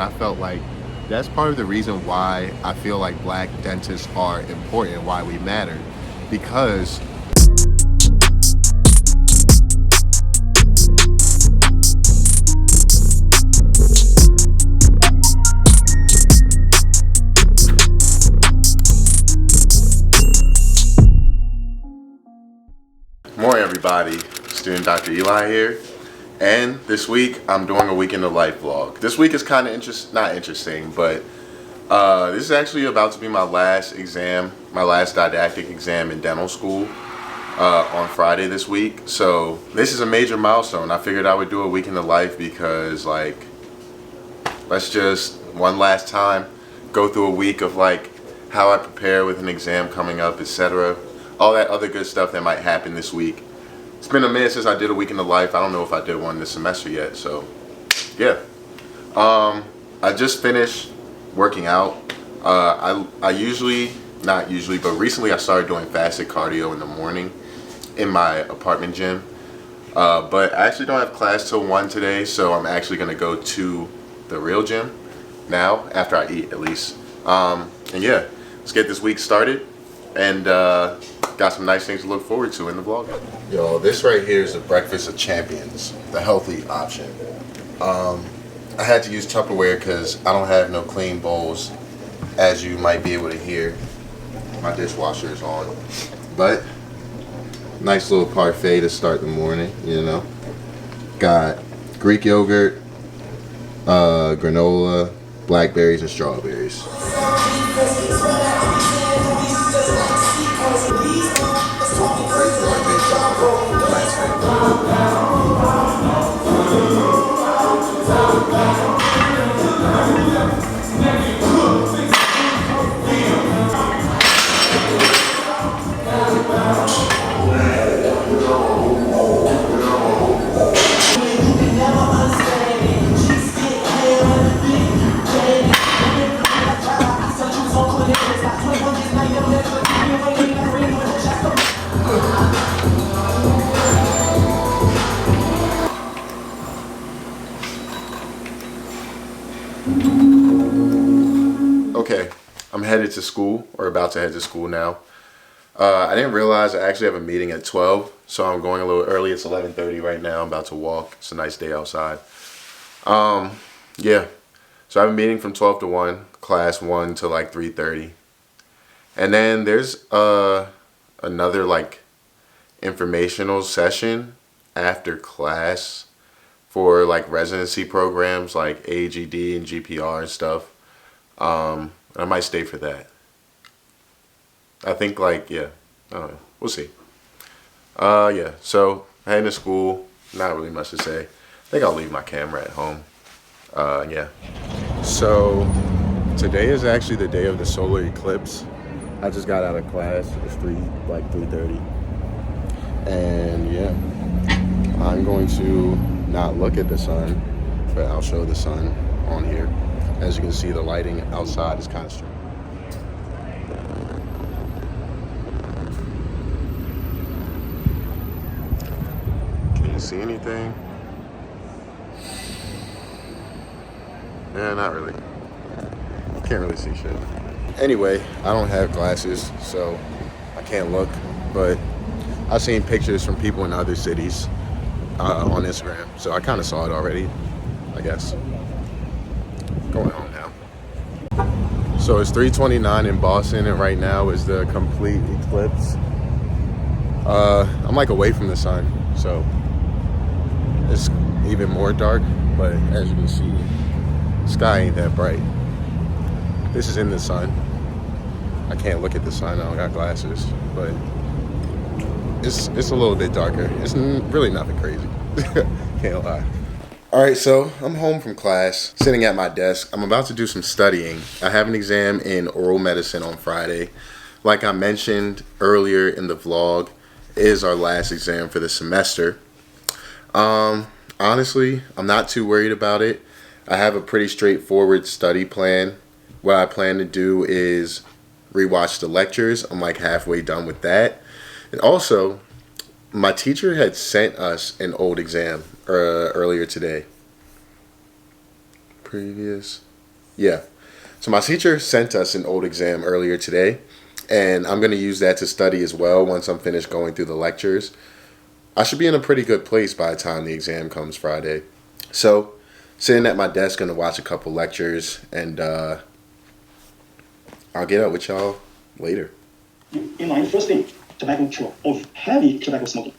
I felt like that's part of the reason why I feel like black dentists are important, why we matter. Because morning everybody, student Dr. Eli here, and this week I'm doing a week in the life vlog. This week is kind of not interesting, but this is actually about to be my last exam, my last didactic exam in dental school on Friday this week. So this is a major milestone. I figured I would do a week in the life because, like, let's just one last time go through a week of like how I prepare with an exam coming up, etc. All that other good stuff that might happen this week. It's been a minute since I did a week in the life. I don't know if I did one this semester yet, so yeah. I just finished working out. I usually, not usually, but recently I started doing fasted cardio in the morning in my apartment gym. But I actually don't have class till 1 today, so I'm actually gonna go to the real gym now, after I eat at least. And yeah, let's get this week started, and got some nice things to look forward to in the vlog. Yo, this right here is the breakfast of champions, the healthy option. I had to use Tupperware because I don't have no clean bowls, as you might be able to hear. My dishwasher is on, but nice little parfait to start the morning, you know. Got Greek yogurt, granola, blackberries, and strawberries. Okay, I'm headed to school, or about to head to school now. I didn't realize I actually have a meeting at 12, so I'm going a little early. It's 11:30 right now. I'm about to walk. It's a nice day outside. Yeah, so I have a meeting from 12 to 1, class 1 to like 3:30. And then there's another like informational session after class for like residency programs like AGD and GPR and stuff. I might stay for that. I think, like, yeah, I don't know. We'll see. Yeah, so heading to school, not really much to say. I think I'll leave my camera at home. Yeah. So today is actually the day of the solar eclipse. I just got out of class. It's 3:30. And yeah, I'm going to not look at the sun, but I'll show the sun on here. As you can see, the lighting outside is kind of strong. Can you see anything? Yeah, not really. Can't really see shit. Anyway, I don't have glasses, so I can't look, but I've seen pictures from people in other cities on Instagram, so I kind of saw it already, I guess. Going home now. So it's 3:29 in Boston, and right now is the complete eclipse. I'm like away from the sun, so it's even more dark, but as you can see, the sky ain't that bright. This is in the sun. I can't look at the sun, I don't got glasses, but it's a little bit darker. It's really nothing crazy. Can't lie. Alright, so I'm home from class, sitting at my desk. I'm about to do some studying. I have an exam in oral medicine on Friday. Like I mentioned earlier in the vlog, it is our last exam for the semester. Honestly, I'm not too worried about it. I have a pretty straightforward study plan. What I plan to do is rewatch the lectures. I'm like halfway done with that. And also, my teacher had sent us an old exam earlier today. Previous Yeah. So my teacher sent us an old exam earlier today, and I'm going to use that to study as well once I'm finished going through the lectures. I should be in a pretty good place by the time the exam comes Friday. So, sitting at my desk, going to watch a couple lectures, and I'll get up with y'all later. In my first day, tobacco tour of heavy tobacco smoking.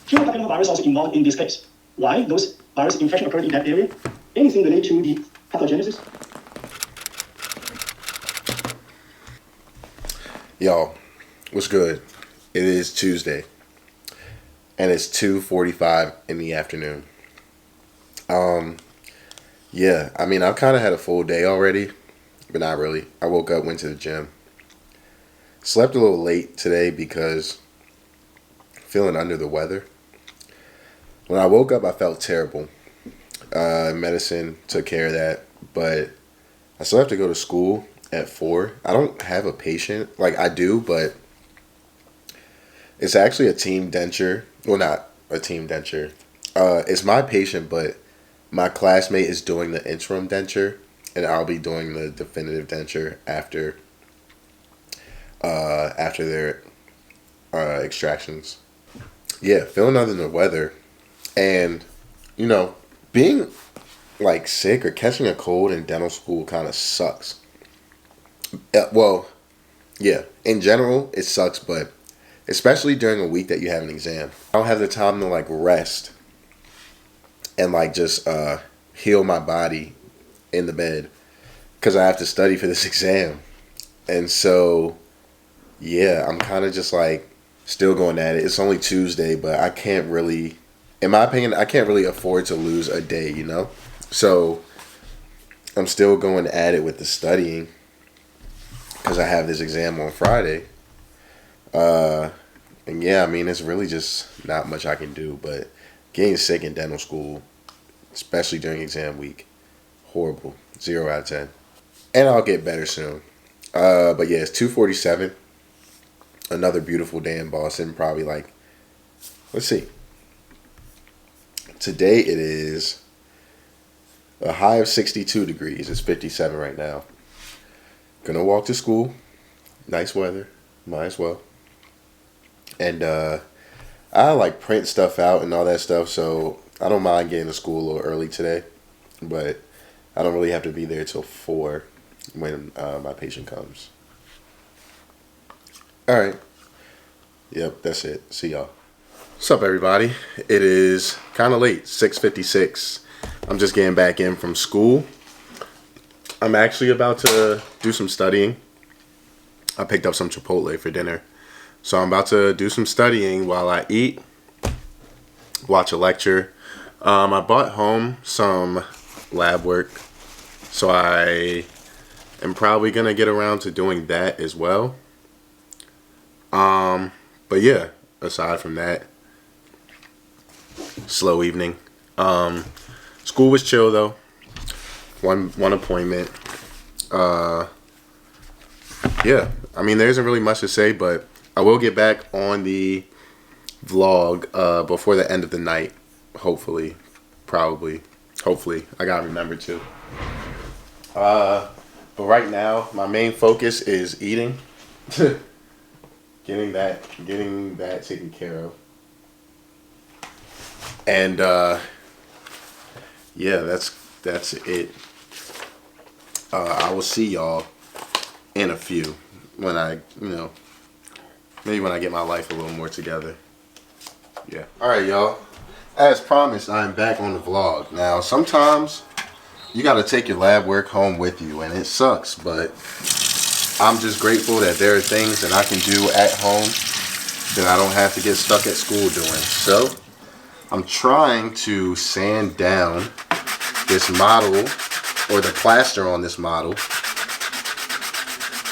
Human papillomavirus also involved in this case. Why those virus infection occurred in that area? Anything related to the pathogenesis? Y'all, what's good? It is Tuesday, and it's 2:45 in the afternoon. Yeah, I mean, I've kind of had a full day already, but not really. I woke up, went to the gym. Slept a little late today because feeling under the weather. When I woke up, I felt terrible. Medicine took care of that, but I still have to go to school at 4. I don't have a patient. Like, I do, but it's actually a team denture. Well, not a team denture. It's my patient, but my classmate is doing the interim denture, and I'll be doing the definitive denture after their extractions. Yeah, feeling under the weather, and being like sick or catching a cold in dental school kind of sucks. Well, yeah, in general it sucks, but especially during a week that you have an exam, I don't have the time to like rest and like just heal my body in the bed because I have to study for this exam. And so, yeah, I'm kind of just like still going at it. It's only Tuesday, but I can't really, in my opinion, I can't really afford to lose a day, So I'm still going at it with the studying because I have this exam on Friday. And yeah, I mean, it's really just not much I can do, but getting sick in dental school, especially during exam week, horrible. 0 out of 10. And I'll get better soon. But yeah, it's 2:47. Another beautiful day in Boston. Probably like, let's see. Today it is a high of 62 degrees. It's 57 right now. Gonna walk to school. Nice weather. Might as well. And I like print stuff out and all that stuff, so I don't mind getting to school a little early today. But I don't really have to be there till 4 when my patient comes. All right. Yep, that's it. See y'all. What's up, everybody? It is kind of late, 6:56. I'm just getting back in from school. I'm actually about to do some studying. I picked up some Chipotle for dinner. So I'm about to do some studying while I eat, watch a lecture. I brought home some lab work, so I am probably going to get around to doing that as well. But yeah, aside from that, slow evening. School was chill though. One appointment. Yeah, I mean, there isn't really much to say, but I will get back on the vlog before the end of the night. Hopefully. Probably. Hopefully. I gotta remember to. But right now, my main focus is eating. getting that taken care of. And yeah, that's it. I will see y'all in a few when I, maybe when I get my life a little more together. Yeah. All right, y'all. As promised, I'm back on the vlog. Now, sometimes you got to take your lab work home with you, and it sucks, but I'm just grateful that there are things that I can do at home that I don't have to get stuck at school doing. So, I'm trying to sand down this model, or the plaster on this model,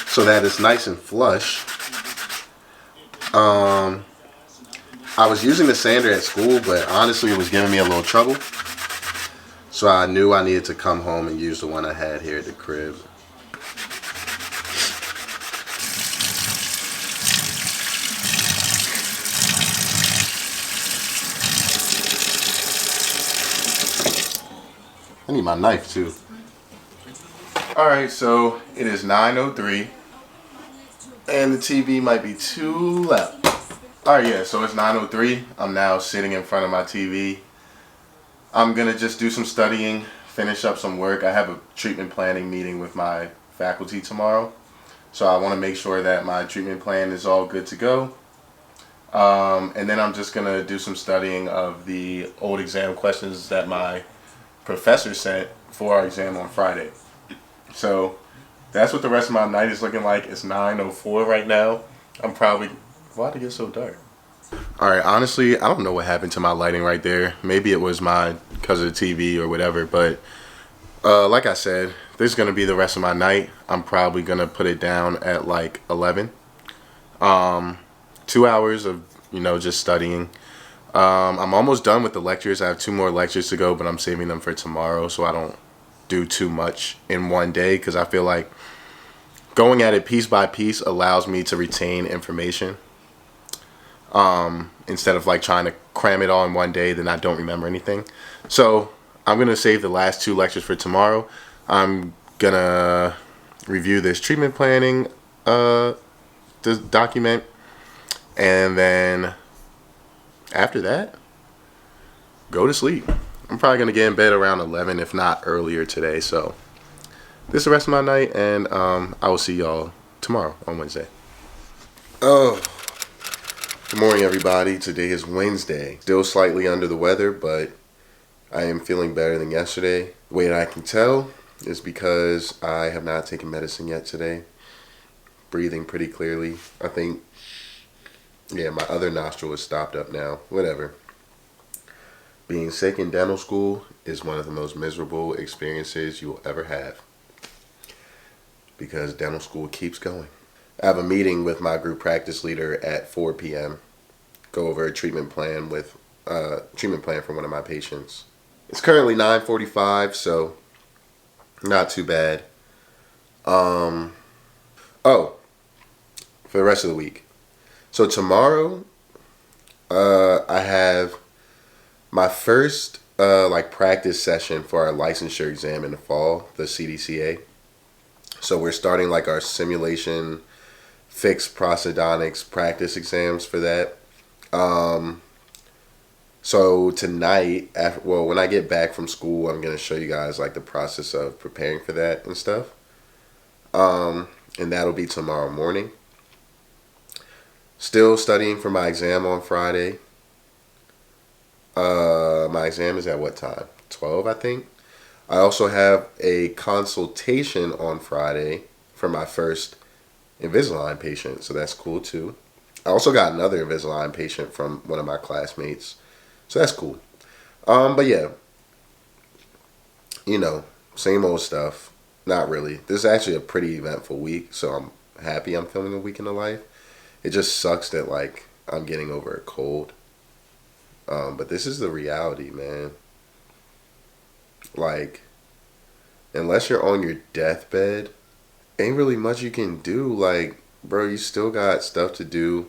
so that it's nice and flush. I was using the sander at school, but honestly it was giving me a little trouble. So I knew I needed to come home and use the one I had here at the crib. I need my knife too. Alright, so it is 9:03 and the TV might be too loud. Alright, yeah, so it's 9:03. I'm now sitting in front of my TV. I'm gonna just do some studying, finish up some work. I have a treatment planning meeting with my faculty tomorrow. So I want to make sure that my treatment plan is all good to go. And then I'm just going to do some studying of the old exam questions that my professor sent for our exam on Friday. So that's what the rest of my night is looking like. It's 9:04 right now. I'm probably... Why'd it get so dark? Alright, honestly, I don't know what happened to my lighting right there. Maybe it was because of the TV or whatever, but like I said, this is going to be the rest of my night. I'm probably going to put it down at like 11. 2 hours of, just studying. I'm almost done with the lectures. I have 2 more lectures to go, but I'm saving them for tomorrow so I don't do too much in one day, because I feel like going at it piece by piece allows me to retain information. Instead of like trying to cram it all in one day, then I don't remember anything. So I'm going to save the last 2 lectures for tomorrow. I'm going to review this treatment planning this document. And then after that, go to sleep. I'm probably going to get in bed around 11, if not earlier today. So this is the rest of my night, and I will see y'all tomorrow on Wednesday. Oh, good morning, everybody. Today is Wednesday. Still slightly under the weather, but I am feeling better than yesterday. The way that I can tell is because I have not taken medicine yet today. Breathing pretty clearly. I think, yeah, my other nostril is stopped up now. Whatever. Being sick in dental school is one of the most miserable experiences you will ever have, because dental school keeps going. I have a meeting with my group practice leader at 4 p.m. Go over a treatment plan for one of my patients. It's currently 9:45, so not too bad. Oh, for the rest of the week. So tomorrow, I have my first practice session for our licensure exam in the fall, the CDCA. So we're starting our simulation fixed prosthodontics practice exams for that. So tonight, when I get back from school, I'm going to show you guys the process of preparing for that and stuff. And that'll be tomorrow morning. Still studying for my exam on Friday. My exam is at what time? 12, I think. I also have a consultation on Friday for my first Invisalign patient, so that's cool too. I also got another Invisalign patient from one of my classmates, so that's cool. But yeah, same old stuff. Not really. This is actually a pretty eventful week, so I'm happy I'm filming a week in the life. It just sucks that I'm getting over a cold. But this is the reality, man. Unless you're on your deathbed, ain't really much you can do. Bro, you still got stuff to do.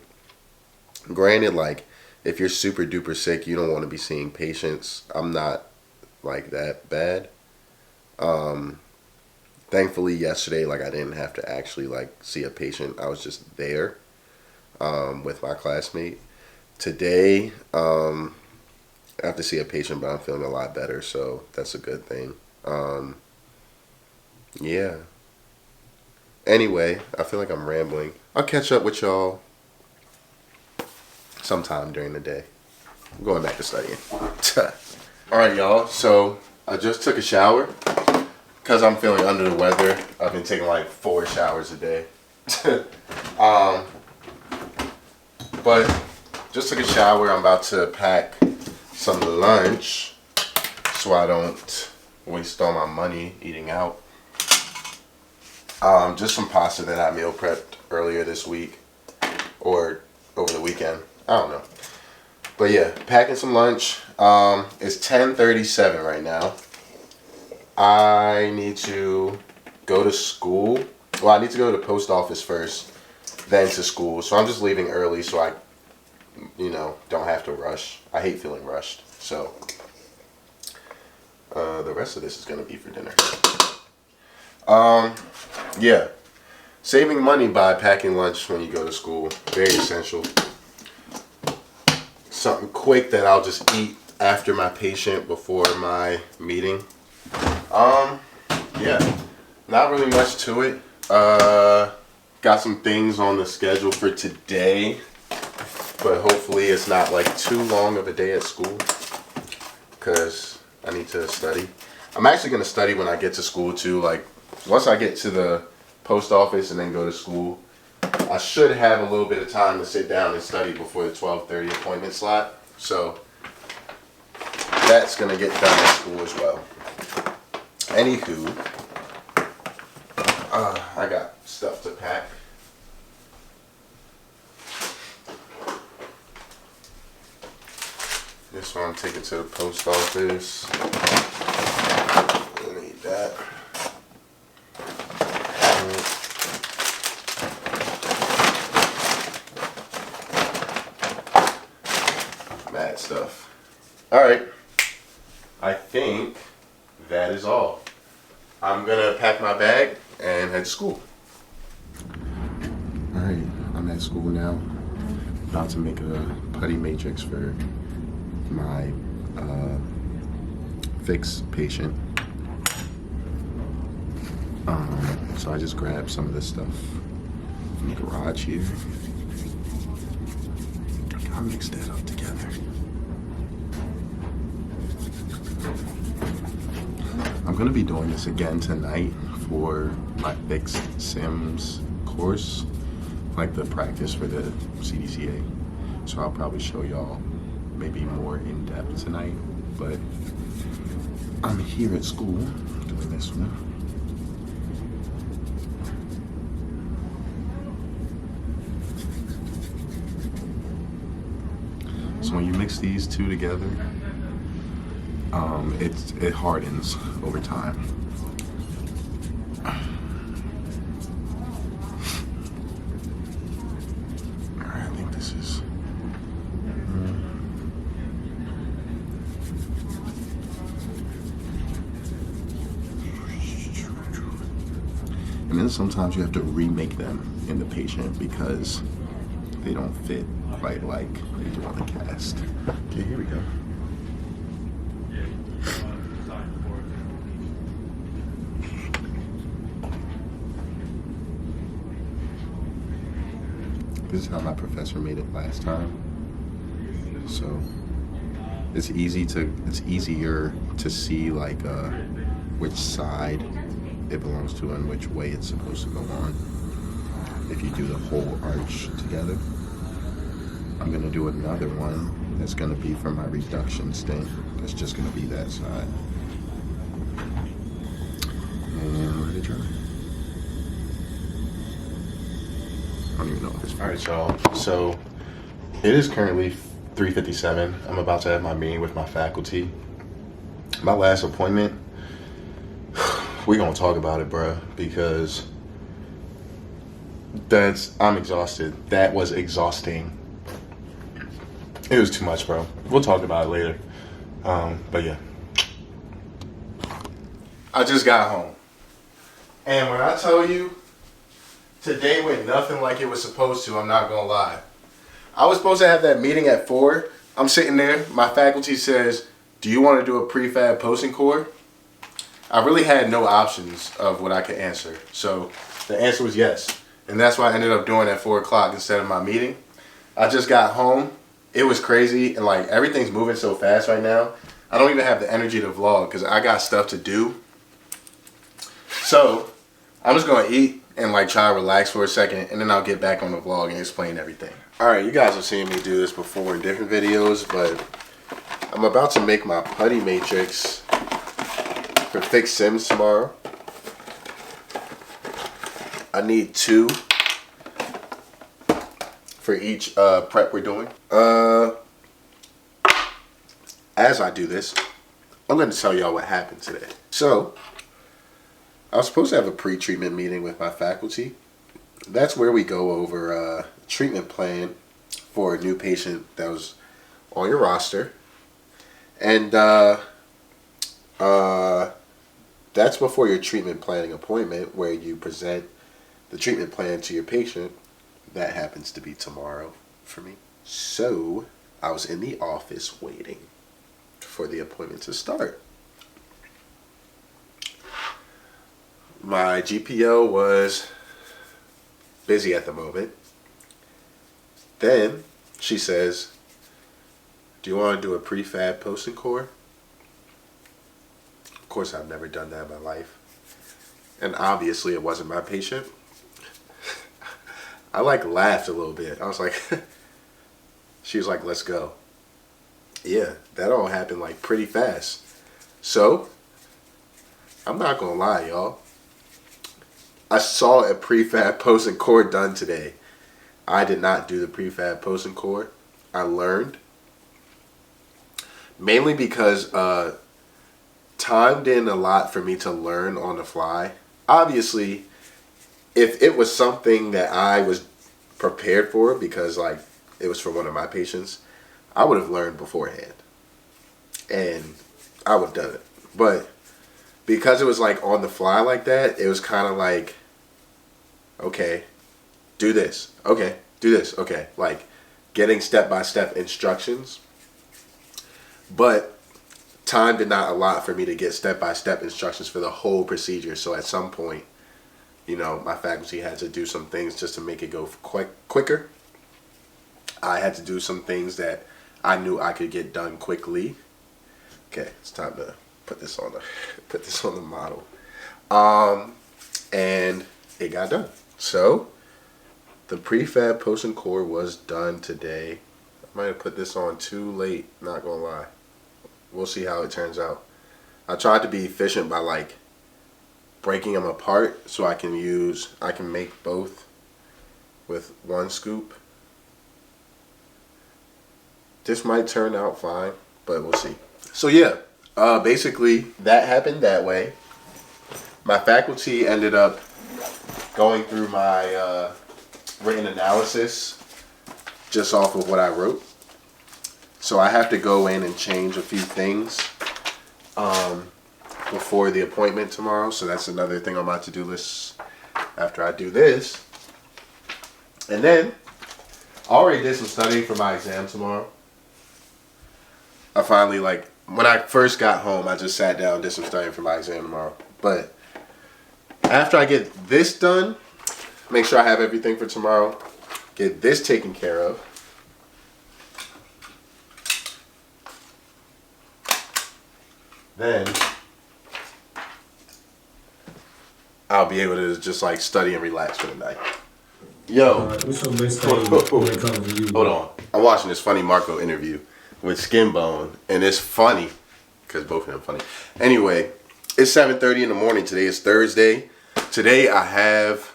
Granted, if you're super duper sick, you don't want to be seeing patients. I'm not that bad. Thankfully yesterday, I didn't have to actually see a patient. I was just there with my classmate. Today, I have to see a patient, but I'm feeling a lot better, so that's a good thing. Yeah. Anyway, I feel like I'm rambling. I'll catch up with y'all sometime during the day. I'm going back to studying. Alright, y'all. So, I just took a shower. Because I'm feeling under the weather, I've been taking 4 showers a day. But just took a shower. I'm about to pack some lunch so I don't waste all my money eating out. Just some pasta that I meal prepped earlier this week or over the weekend. I don't know. But yeah, packing some lunch. It's 10:37 right now. I need to go to school. Well, I need to go to the post office first, then to school. So I'm just leaving early so I, don't have to rush. I hate feeling rushed. So the rest of this is going to be for dinner. Yeah. Saving money by packing lunch when you go to school. Very essential. Something quick that I'll just eat after my patient before my meeting. Yeah. Not really much to it. Got some things on the schedule for today. But hopefully it's not like too long of a day at school. Because I need to study. I'm actually going to study when I get to school too. Like, once I get to the post office and then go to school, I should have a little bit of time to sit down and study before the 12:30 appointment slot. So that's going to get done at school as well. Anywho, I got stuff to pack. This one, take it to the post office. I need that. Mad stuff. Alright. I think that is all. I'm gonna pack my bag and head to school. Alright, I'm at school now. About to make a putty matrix for my fixed patient. So I just grabbed some of this stuff from the garage here. I'll mix that up together. I'm gonna be doing this again tonight for my fixed Sims course, like the practice for the CDCA. So I'll probably show y'all maybe more in depth tonight, but I'm here at school doing this one. So when you mix these two together, it hardens over time. Alright, I think this is and then sometimes you have to remake them in the patient because they don't fit quite like they do on the cast. Okay, here we go. This is how my professor made it last time. So it's easier to see like which side it belongs to and which way it's supposed to go on if you do the whole arch together. I'm gonna do another one that's gonna be for my reduction stent. That's just gonna be that side. And let it dry. I don't even know if it's. Alright, y'all. So it is currently 3:57. I'm about to have my meeting with my faculty. My last appointment, we're gonna talk about it, bruh, because I'm exhausted. That was exhausting. It was too much, bro. We'll talk about it later. But yeah. I just got home. And when I tell you, today went nothing like it was supposed to, I'm not gonna lie. I was supposed to have that meeting at 4. I'm sitting there, my faculty says, do you want to do a prefab posting core? I really had no options of what I could answer. So the answer was yes. And that's why I ended up doing it at 4 o'clock instead of my meeting. I just got home. It was crazy, and like everything's moving so fast right now. I don't even have the energy to vlog because I got stuff to do. So I'm just gonna eat and like try to relax for a second, and then I'll get back on the vlog and explain everything. All right, you guys have seen me do this before in different videos, but I'm about to make my putty matrix for fixed Sims tomorrow. I need 2 for each prep we're doing. As I do this, I'm going to tell y'all what happened today. So, I was supposed to have a pre-treatment meeting with my faculty. That's where we go over a treatment plan for a new patient that was on your roster. And That's before your treatment planning appointment where you present the treatment plan to your patient. That happens to be tomorrow for me. So I was in the office waiting for the appointment to start. My GPO was busy at the moment. Then she says, do you want to do a prefab post and core? Of course, I've never done that in my life. And obviously it wasn't my patient. I laughed a little bit. I was like, she was like, let's go. Yeah, that all happened pretty fast. So, I'm not gonna lie, y'all. I saw a prefab post and core done today. I did not do the prefab post and core. I learned. Mainly because time didn't allot for me to learn on the fly. Obviously, if it was something that I was prepared for because it was for one of my patients, I would have learned beforehand. And I would have done it. But because it was on the fly like that, it was kind of okay, do this. Okay, do this. Okay. Getting step-by-step instructions. But time did not allot for me to get step-by-step instructions for the whole procedure. So at some point, my faculty had to do some things just to make it go quicker. I had to do some things that I knew I could get done quickly. Okay, it's time to put this on the model. And it got done. So the prefab post and core was done today. I might have put this on too late, not gonna lie. We'll see how it turns out. I tried to be efficient by breaking them apart so I can make both with one scoop. This might turn out fine, but we'll see. So yeah, basically that happened that way. My faculty ended up going through my written analysis just off of what I wrote. So I have to go in and change a few things before the appointment tomorrow. So that's another thing on my to-do list after I do this. And then I already did some studying for my exam tomorrow. I finally, when I first got home, I just sat down and did some studying for my exam tomorrow. But after I get this done, make sure I have everything for tomorrow, get this taken care of. Then I'll be able to just study and relax for the night. Yo, what's your mixtape when it comes to you? Hold on. I'm watching this funny Marco interview with Skinbone, and it's funny because both of them funny. Anyway, it's 7:30 in the morning. Today is Thursday. Today I have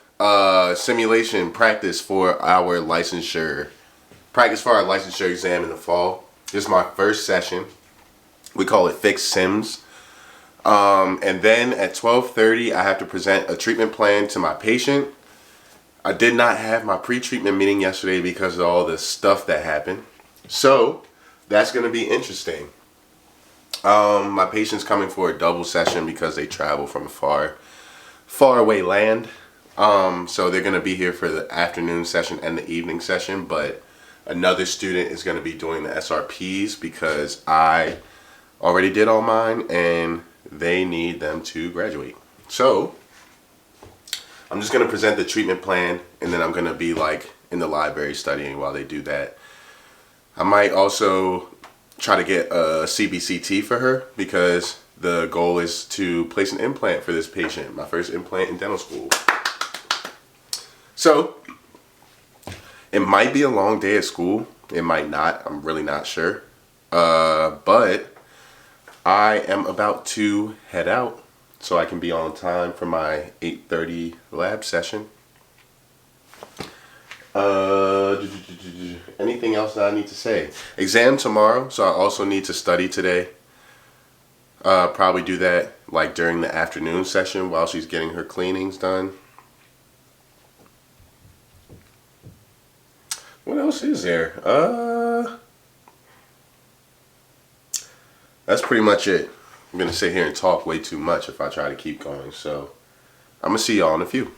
simulation practice for our licensure exam in the fall. This is my first session. We call it Fixed Sims. And then at 12:30, I have to present a treatment plan to my patient. I did not have my pre-treatment meeting yesterday because of all the stuff that happened. So that's going to be interesting. My patient's coming for a double session because they travel from a far away land. So they're going to be here for the afternoon session and the evening session. But another student is going to be doing the SRPs because I already did all mine and they need them to graduate. So I'm just going to present the treatment plan and then I'm going to be in the library studying while they do that. I might also try to get a CBCT for her because the goal is to place an implant for this patient, my first implant in dental school. So it might be a long day at school. It might not. I'm really not sure. But I am about to head out so I can be on time for my 8:30 lab session. Anything else that I need to say? Exam tomorrow, so I also need to study today. Probably do that during the afternoon session while she's getting her cleanings done. What else is there? That's pretty much it. I'm gonna sit here and talk way too much if I try to keep going. So I'm gonna see y'all in a few.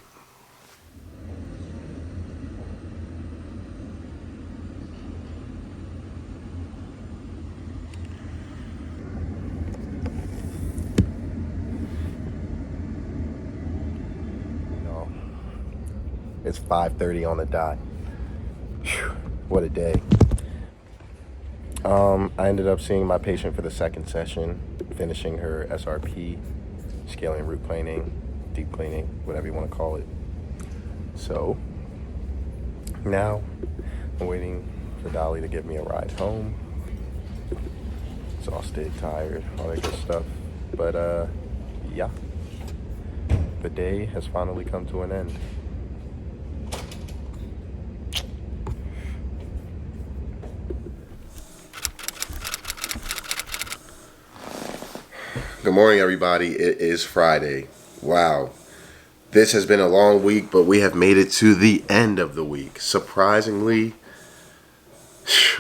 It's 5:30 on the dot. Whew, what a day. I ended up seeing my patient for the second session, finishing her SRP, scaling root planing, deep cleaning, whatever you want to call it. So now I'm waiting for Dolly to give me a ride home. Exhausted, tired, all that good stuff. But yeah, the day has finally come to an end. Good morning, everybody. It is Friday. Wow. This has been a long week, but we have made it to the end of the week. Surprisingly,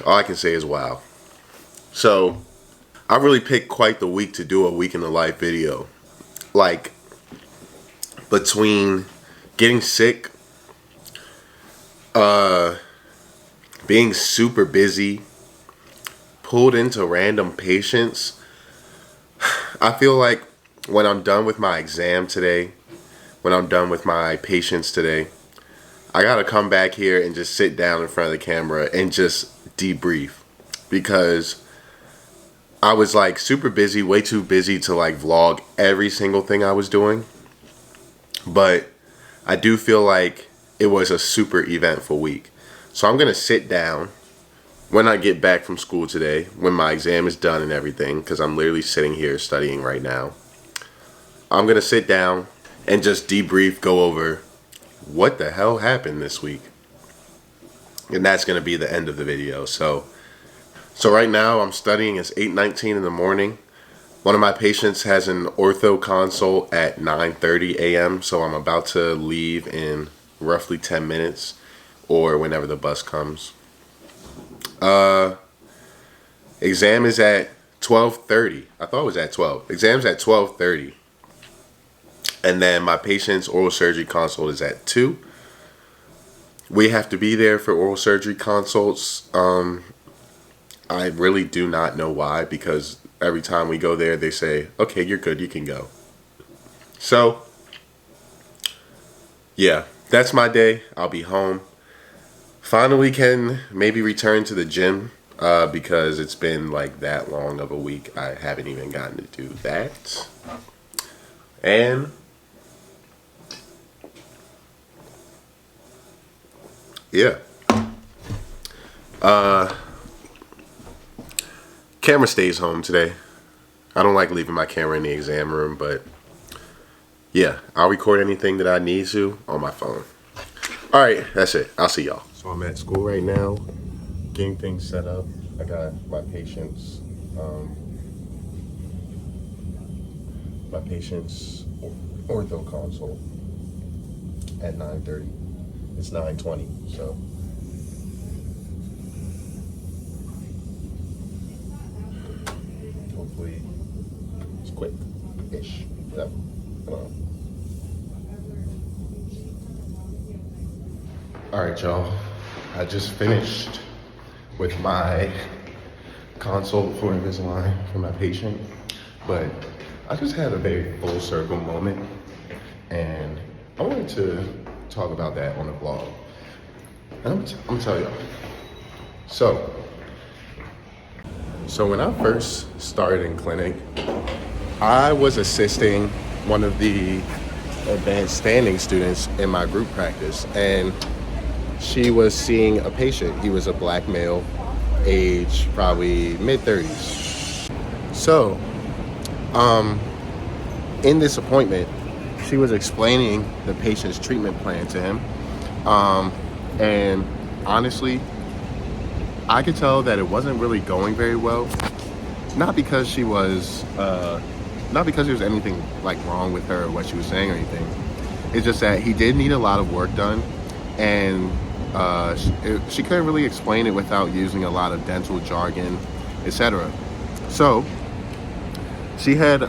all I can say is wow. So, I really picked quite the week to do a week in the life video. Like, between getting sick, being super busy, pulled into random patients, I feel like when I'm done with my exam today, when I'm done with my patients today, I gotta come back here and just sit down in front of the camera and just debrief, because I was like super busy, way too busy to like vlog every single thing I was doing. But I do feel like it was a super eventful week. So I'm gonna sit down when I get back from school today, when my exam is done and everything, because I'm literally sitting here studying right now. I'm going to sit down and just debrief, go over what the hell happened this week. And that's going to be the end of the video. So right now I'm studying. It's 8:19 in the morning. One of my patients has an ortho consult at 9:30 a.m. So I'm about to leave in roughly 10 minutes or whenever the bus comes. Exam is at 12:30. I thought it was at 12. Exam's at 12:30. And then my patient's oral surgery consult is at 2. We have to be there for oral surgery consults. I really do not know why, because every time we go there, they say, okay, you're good, you can go. So, yeah, that's my day. I'll be home. Finally can maybe return to the gym, because it's been like that long of a week. I haven't even gotten to do that. And yeah. Camera stays home today. I don't like leaving my camera in the exam room, but yeah, I'll record anything that I need to on my phone. All right, that's it. I'll see y'all. So I'm at school right now, getting things set up. I got my patient's ortho consult at 9:30. It's 9:20, so hopefully it's quick-ish. Yeah. All right, y'all. I just finished with my consult for Invisalign for my patient, but I just had a very full circle moment, and I wanted to talk about that on the vlog. And I'm gonna tell y'all. So when I first started in clinic, I was assisting one of the advanced standing students in my group practice, and she was seeing a patient. He was a black male, age probably mid-30s. So, in this appointment, she was explaining the patient's treatment plan to him. And honestly, I could tell that it wasn't really going very well. Not because she was, not because there was anything like wrong with her or what she was saying or anything. It's just that he did need a lot of work done, and she couldn't really explain it without using a lot of dental jargon, etc. So she had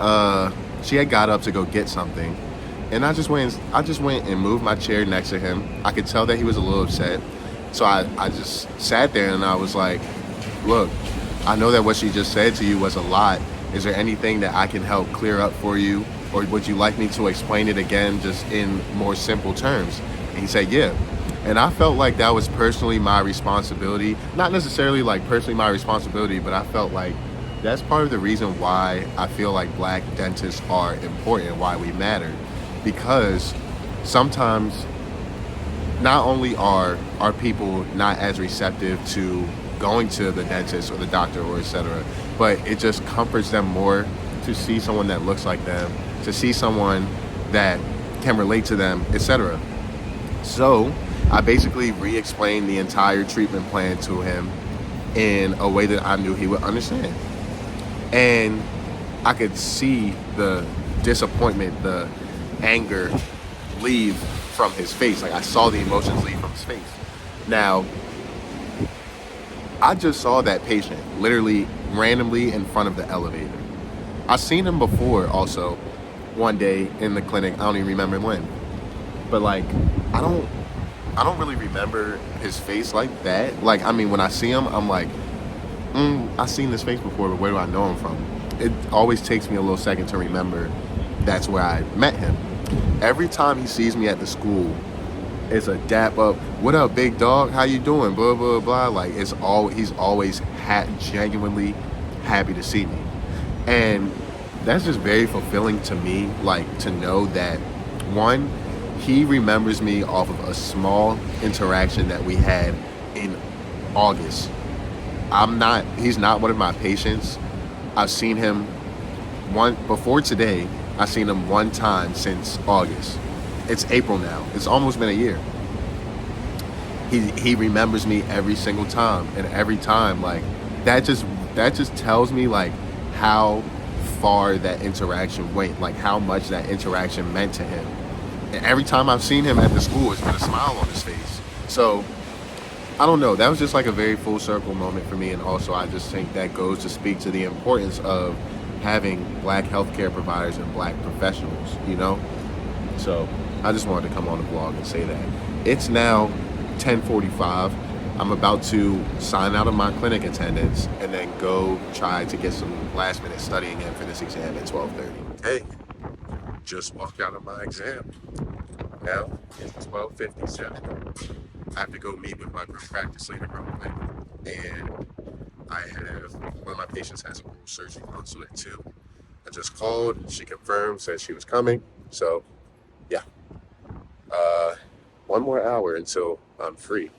got up to go get something, and I just went and moved my chair next to him. I could tell that he was a little upset, so I just sat there and I was like, look, I know that what she just said to you was a lot. Is there anything that I can help clear up for you, or would you like me to explain it again just in more simple terms? And he said, yeah. And I felt like that was personally my responsibility. Not necessarily like personally my responsibility, but I felt like that's part of the reason why I feel like black dentists are important, why we matter. Because sometimes not only are people not as receptive to going to the dentist or the doctor or etc., but it just comforts them more to see someone that looks like them, to see someone that can relate to them, etc. So I basically re-explained the entire treatment plan to him in a way that I knew he would understand. And I could see the disappointment, the anger leave from his face. Like I saw the emotions leave from his face. Now, I just saw that patient literally randomly in front of the elevator. I've seen him before also one day in the clinic. I don't even remember when. But like, I don't really remember his face like that. Like, I mean, when I see him, I'm like, I've seen this face before, but where do I know him from? It always takes me a little second to remember that's where I met him. Every time he sees me at the school, it's a dap up, what up, big dog? How you doing? Blah, blah, blah. Like, he's always genuinely happy to see me. And that's just very fulfilling to me, like, to know that, one, he remembers me off of a small interaction that we had in August. He's not one of my patients. I've seen him before today, I've seen him one time since August. It's April now. It's almost been a year. He remembers me every single time, and every time, like, that just tells me like how far that interaction went, like how much that interaction meant to him. And every time I've seen him at the school, it's been a smile on his face. So I don't know, that was just like a very full circle moment for me. And also I just think that goes to speak to the importance of having black healthcare providers and black professionals, you know? So I just wanted to come on the blog and say that. It's now 10:45. I'm about to sign out of my clinic attendance and then go try to get some last minute studying in for this exam at 12:30. Hey, just walked out of my exam. Now it's 12:57. I have to go meet with my group practice leader real quick. And I have, one of my patients has oral surgery consult at 2. I just called, she confirmed, said she was coming. So yeah, 1 more hour until I'm free,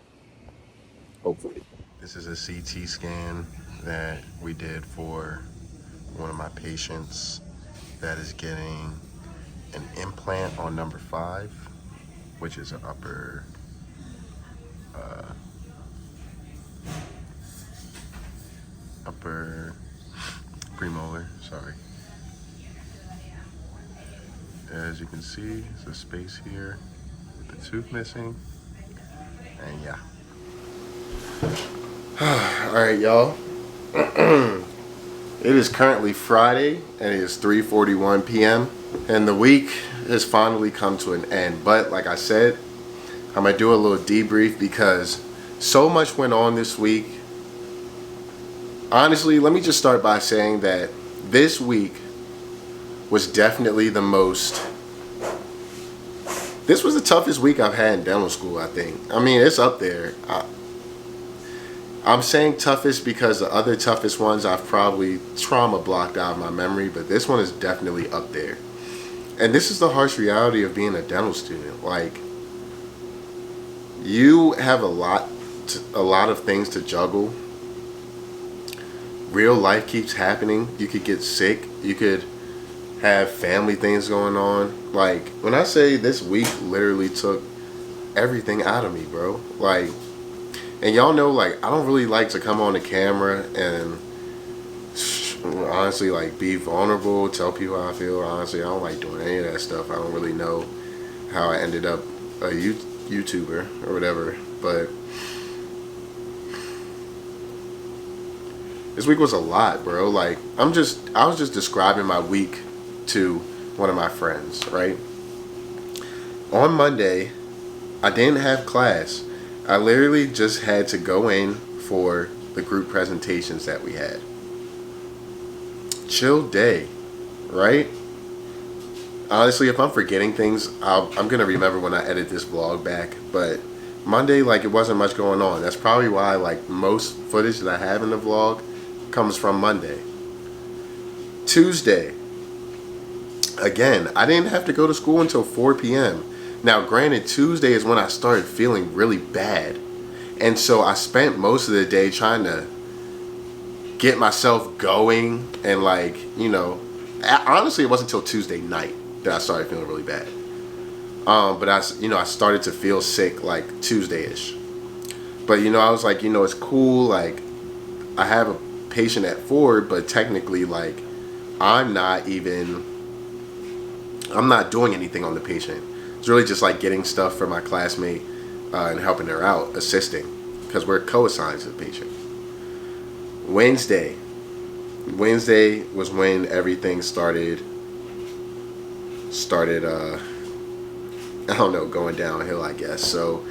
hopefully. This is a CT scan that we did for one of my patients that is getting an implant on number 5, which is an upper premolar, sorry. As you can see, there's a space here with the tooth missing, and yeah. All right, y'all. It is currently Friday, and it is 3:41 p.m. and the week has finally come to an end. But like I said, I'm gonna do a little debrief because so much went on this week. Honestly, let me just start by saying that this week was definitely this was the toughest week I've had in dental school, I think. I mean, it's up there. I'm saying toughest because the other toughest ones I've probably trauma blocked out of my memory, but this one is definitely up there. And this is the harsh reality of being a dental student. Like, you have a lot of things to juggle. Real life keeps happening. You could get sick. You could have family things going on. Like, when I say this week literally took everything out of me, bro. Like, and y'all know, like, I don't really like to come on the camera and honestly, like, be vulnerable, tell people how I feel. Honestly, I don't like doing any of that stuff. I don't really know how I ended up a YouTuber or whatever. But This week was a lot, bro. Like, I was just describing my week to one of my friends, right? On Monday, I didn't have class. I literally just had to go in for the group presentations that we had. Chill day, right? Honestly, if I'm forgetting things, I'm going to remember when I edit this vlog back. But Monday, like, it wasn't much going on. That's probably why, like, most footage that I have in the vlog comes from Monday. Tuesday, again, I didn't have to go to school until 4 p.m. Now, granted, Tuesday is when I started feeling really bad. And so I spent most of the day trying to get myself going. And, like, you know, honestly, it wasn't until Tuesday night that I started feeling really bad. But I started to feel sick, like, Tuesday-ish. But, you know, I was like, you know, it's cool. Like, I have a patient at 4, but technically, like, I'm not doing anything on the patient. It's really just like getting stuff for my classmate and helping her out, assisting, because we're co-assigned to the patient. Wednesday was when everything started I don't know, going downhill, I guess. So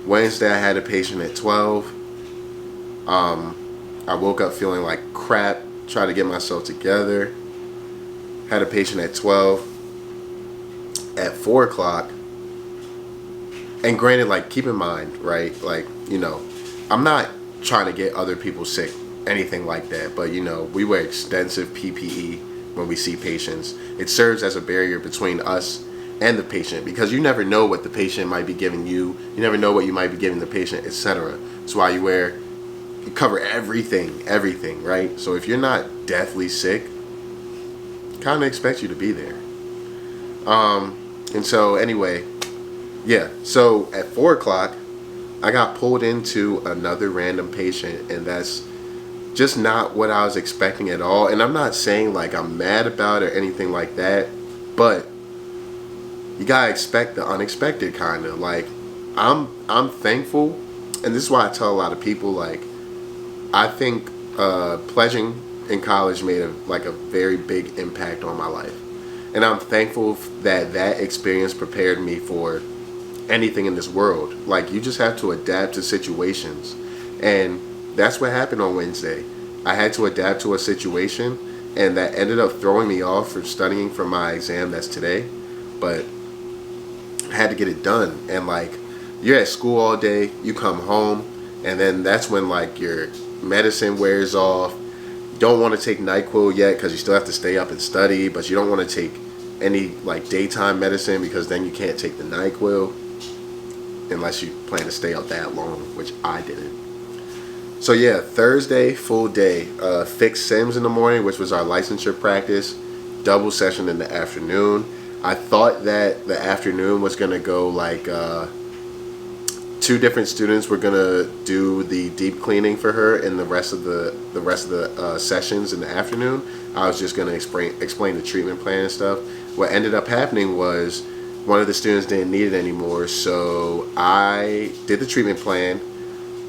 Wednesday I had a patient at 12. I woke up feeling like crap, tried to get myself together. Had a patient at 12. At 4 o'clock, and granted, like, keep in mind, right, like, you know, I'm not trying to get other people sick, anything like that, but, you know, we wear extensive PPE when we see patients. It serves as a barrier between us and the patient, because you never know what the patient might be giving you. You never know what you might be giving the patient, etc. That's why you cover everything, right? So if you're not deathly sick, kind of expect you to be there. And so anyway, yeah, so at 4 o'clock, I got pulled into another random patient, and that's just not what I was expecting at all. And I'm not saying like I'm mad about it or anything like that, but you gotta expect the unexpected, kind of. Like, I'm thankful, and this is why I tell a lot of people, like, I think pledging in college made a very big impact on my life. And I'm thankful that experience prepared me for anything in this world. Like, you just have to adapt to situations. And that's what happened on Wednesday. I had to adapt to a situation, and that ended up throwing me off from studying for my exam that's today. But I had to get it done. And, like, you're at school all day, you come home, and then that's when, like, your medicine wears off. Don't want to take NyQuil yet because you still have to stay up and study, but you don't want to take any like daytime medicine because then you can't take the NyQuil unless you plan to stay up that long, which I didn't. So yeah, Thursday, full day. Fixed sims in the morning, which was our licensure practice. Double session in the afternoon. I thought that the afternoon was going to go like 2 different students were gonna do the deep cleaning for her, and the rest of the sessions in the afternoon, I was just gonna explain the treatment plan and stuff. What ended up happening was one of the students didn't need it anymore, so I did the treatment plan.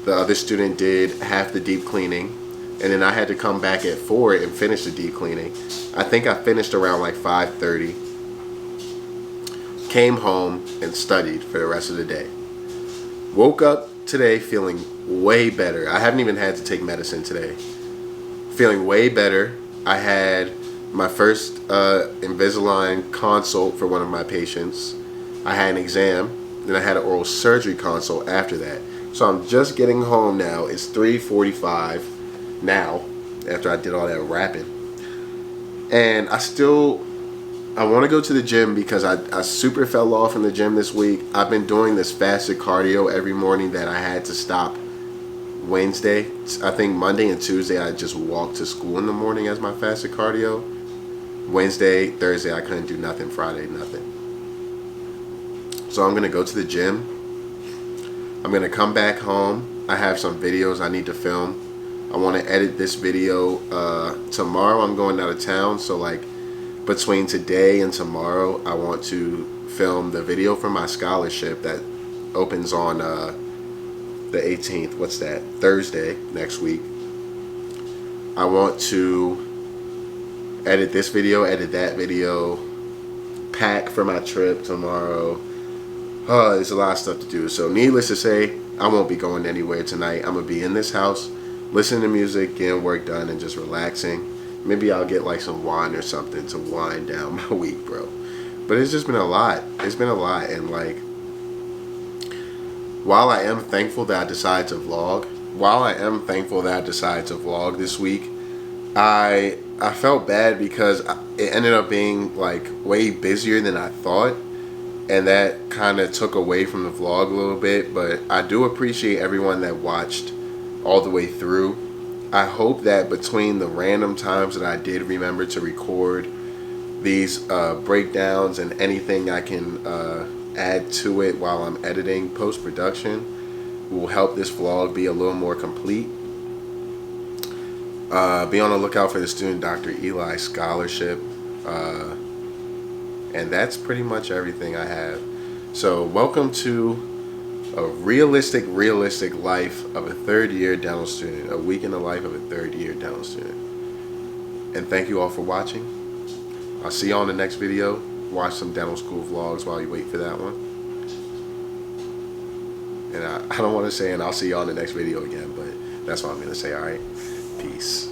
The other student did half the deep cleaning, and then I had to come back at 4 and finish the deep cleaning. I think I finished around like 5:30. Came home and studied for the rest of the day. Woke up today feeling way better. I haven't even had to take medicine today. Feeling way better. I had my first Invisalign consult for one of my patients. I had an exam. Then I had an oral surgery consult after that. So I'm just getting home now. It's 3:45 now after I did all that rapping. And I want to go to the gym because I super fell off in the gym this week. I've been doing this fasted cardio every morning that I had to stop Wednesday. I think Monday and Tuesday I just walked to school in the morning as my fasted cardio. Wednesday, Thursday I couldn't do nothing. Friday, nothing. So I'm going to go to the gym. I'm going to come back home. I have some videos I need to film. I want to edit this video. Tomorrow I'm going out of town, so like between today and tomorrow, I want to film the video for my scholarship that opens on the 18th. What's that? Thursday next week. I want to edit this video, edit that video, pack for my trip tomorrow. There's a lot of stuff to do. So needless to say, I won't be going anywhere tonight. I'm going to be in this house, listening to music, getting work done, and just relaxing. Maybe I'll get like some wine or something to wind down my week, bro. But it's just been a lot. It's been a lot. And like, while I am thankful that I decided to vlog this week, I felt bad because it ended up being like way busier than I thought. And that kind of took away from the vlog a little bit. But I do appreciate everyone that watched all the way through. I hope that between the random times that I did remember to record these breakdowns and anything I can add to it while I'm editing post-production will help this vlog be a little more complete. Be on the lookout for the Student Dr. Eli Scholarship. And that's pretty much everything I have. So welcome to a realistic life of a third-year dental student. A week in the life of a third-year dental student. And thank you all for watching. I'll see you on the next video. Watch some dental school vlogs while you wait for that one. And I don't want to say, and I'll see you on the next video again, but that's what I'm going to say. All right. Peace.